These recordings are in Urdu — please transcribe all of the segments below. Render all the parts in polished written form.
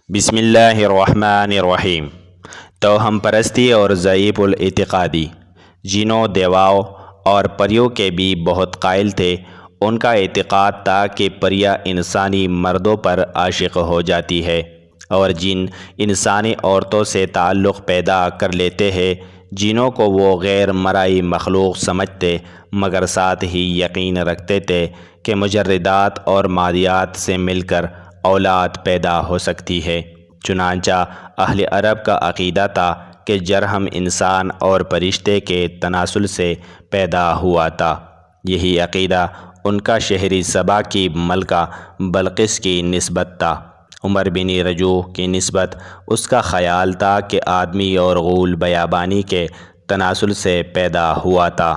بسم اللہ الرحمن الرحیم۔ توہم پرستی اور ضعیف الاعتقادی جنوں، دیواؤں اور پریوں کے بھی بہت قائل تھے۔ ان کا اعتقاد تھا کہ پریاں انسانی مردوں پر عاشق ہو جاتی ہے اور جن انسانی عورتوں سے تعلق پیدا کر لیتے ہیں۔ جنوں کو وہ غیر مرئی مخلوق سمجھتے، مگر ساتھ ہی یقین رکھتے تھے کہ مجردات اور مادیات سے مل کر اولاد پیدا ہو سکتی ہے۔ چنانچہ اہل عرب کا عقیدہ تھا کہ جرہم انسان اور فرشتے کے تناسل سے پیدا ہوا تھا۔ یہی عقیدہ ان کا شہری سبا کی ملکہ بلقیس کی نسبت تھا۔ عمر بن رجوع کی نسبت اس کا خیال تھا کہ آدمی اور غول بیابانی کے تناسل سے پیدا ہوا تھا۔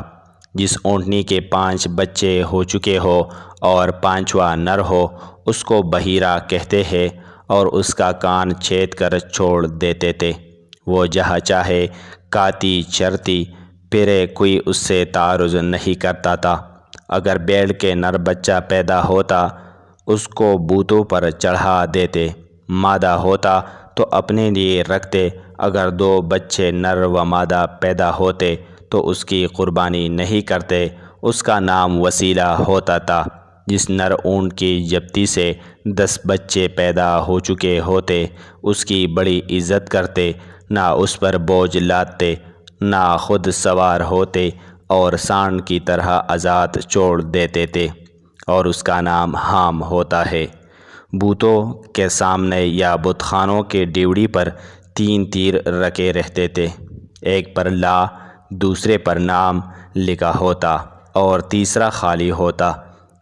جس اونٹنی کے 5 بچے ہو چکے ہو اور 5واں نر ہو، اس کو بحیرہ کہتے ہیں اور اس کا کان چھید کر چھوڑ دیتے تھے۔ وہ جہاں چاہے کھاتی چرتی پھرے، کوئی اس سے تعارض نہیں کرتا تھا۔ اگر بیل کے نر بچہ پیدا ہوتا، اس کو بتوں پر چڑھا دیتے، مادہ ہوتا تو اپنے لیے رکھتے۔ اگر 2 بچے نر و مادہ پیدا ہوتے تو اس کی قربانی نہیں کرتے۔ اس کا نام وسیلہ ہوتا تھا۔ جس نر اونٹ کی جبتی سے 10 بچے پیدا ہو چکے ہوتے، اس کی بڑی عزت کرتے، نہ اس پر بوجھ لادتے، نہ خود سوار ہوتے اور سانڈ کی طرح آزاد چھوڑ دیتے تھے، اور اس کا نام حام ہوتا ہے۔ بتوں کے سامنے یا بت خانوں کے ڈیوڑی پر 3 تیر رکھے رہتے تھے۔ ایک پر لا، دوسرے پر نام لکھا ہوتا اور تیسرا خالی ہوتا۔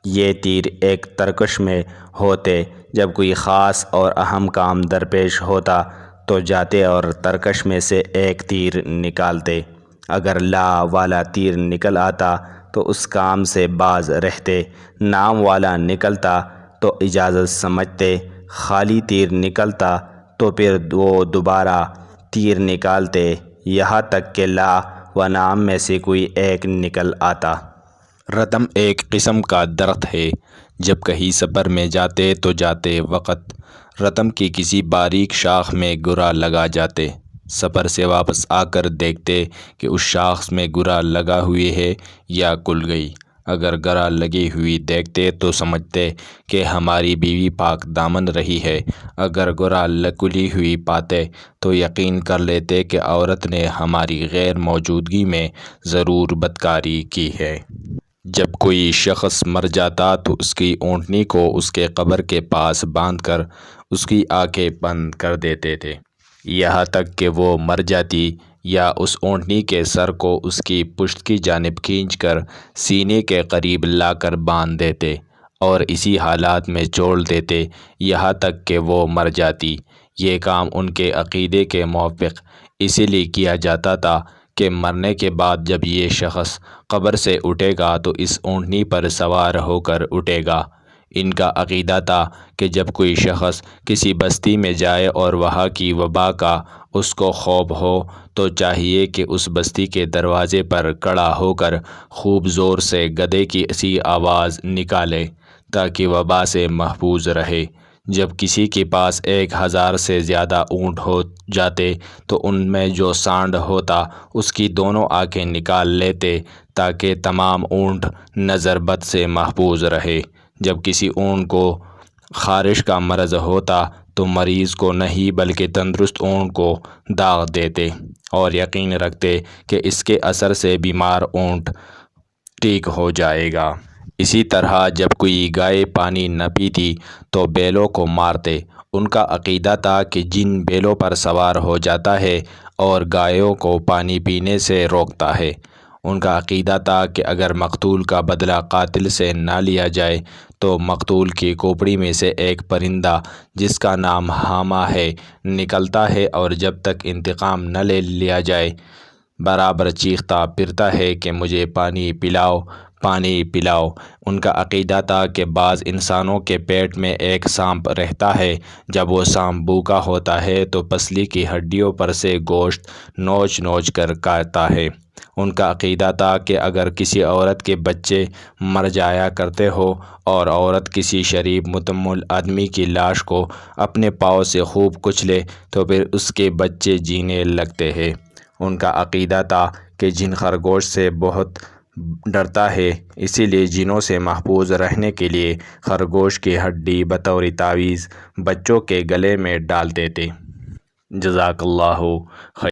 یہ تیر ایک ترکش میں ہوتے۔ جب کوئی خاص اور اہم کام درپیش ہوتا تو جاتے اور ترکش میں سے ایک تیر نکالتے۔ اگر لا والا تیر نکل آتا تو اس کام سے باز رہتے، نام والا نکلتا تو اجازت سمجھتے، خالی تیر نکلتا تو پھر وہ دوبارہ تیر نکالتے، یہاں تک کہ لا و نام میں سے کوئی ایک نکل آتا۔ رتم ایک قسم کا درخت ہے۔ جب کہیں سفر میں جاتے تو جاتے وقت رتم کی کسی باریک شاخ میں گرا لگا جاتے۔ سفر سے واپس آ کر دیکھتے کہ اس شاخ میں گرا لگا ہوئی ہے یا کھل گئی۔ اگر گرا لگی ہوئی دیکھتے تو سمجھتے کہ ہماری بیوی پاک دامن رہی ہے۔ اگر گرا کھلی ہوئی پاتے تو یقین کر لیتے کہ عورت نے ہماری غیر موجودگی میں ضرور بدکاری کی ہے۔ جب کوئی شخص مر جاتا تو اس کی اونٹنی کو اس کے قبر کے پاس باندھ کر اس کی آنکھیں بند کر دیتے تھے، یہاں تک کہ وہ مر جاتی، یا اس اونٹنی کے سر کو اس کی پشت کی جانب کھینچ کر سینے کے قریب لا کر باندھ دیتے اور اسی حالات میں چھوڑ دیتے یہاں تک کہ وہ مر جاتی۔ یہ کام ان کے عقیدے کے موافق اسی لیے کیا جاتا تھا کہ مرنے کے بعد جب یہ شخص قبر سے اٹھے گا تو اس اونٹنی پر سوار ہو کر اٹھے گا۔ ان کا عقیدہ تھا کہ جب کوئی شخص کسی بستی میں جائے اور وہاں کی وبا کا اس کو خوف ہو تو چاہیے کہ اس بستی کے دروازے پر کھڑا ہو کر خوب زور سے گدے کی سی آواز نکالے تاکہ وبا سے محفوظ رہے۔ جب کسی کے پاس 1000 سے زیادہ اونٹ ہو جاتے تو ان میں جو سانڈ ہوتا اس کی دونوں آنکھیں نکال لیتے تاکہ تمام اونٹ نظر بد سے محفوظ رہے۔ جب کسی اونٹ کو خارش کا مرض ہوتا تو مریض کو نہیں بلکہ تندرست اونٹ کو داغ دیتے اور یقین رکھتے کہ اس کے اثر سے بیمار اونٹ ٹھیک ہو جائے گا۔ اسی طرح جب کوئی گائے پانی نہ پیتی تو بیلوں کو مارتے۔ ان کا عقیدہ تھا کہ جن بیلوں پر سوار ہو جاتا ہے اور گایوں کو پانی پینے سے روکتا ہے۔ ان کا عقیدہ تھا کہ اگر مقتول کا بدلہ قاتل سے نہ لیا جائے تو مقتول کی کھوپڑی میں سے ایک پرندہ جس کا نام حامہ ہے نکلتا ہے اور جب تک انتقام نہ لے لیا جائے برابر چیختا پھرتا ہے کہ مجھے پانی پلاؤ، پانی پلاؤ۔ ان کا عقیدہ تھا کہ بعض انسانوں کے پیٹ میں ایک سانپ رہتا ہے، جب وہ سانپ بھوکا ہوتا ہے تو پسلی کی ہڈیوں پر سے گوشت نوچ نوچ کر کھاتا ہے۔ ان کا عقیدہ تھا کہ اگر کسی عورت کے بچے مر جایا کرتے ہو اور عورت کسی شریف متحمل آدمی کی لاش کو اپنے پاؤں سے خوب کچلے تو پھر اس کے بچے جینے لگتے ہیں۔ ان کا عقیدہ تھا کہ جن خرگوش سے بہت ڈرتا ہے، اسی لیے جنوں سے محفوظ رہنے کے لیے خرگوش کی ہڈی بطور تعویذ بچوں کے گلے میں ڈالتے تھے۔ جزاک اللہ خیر۔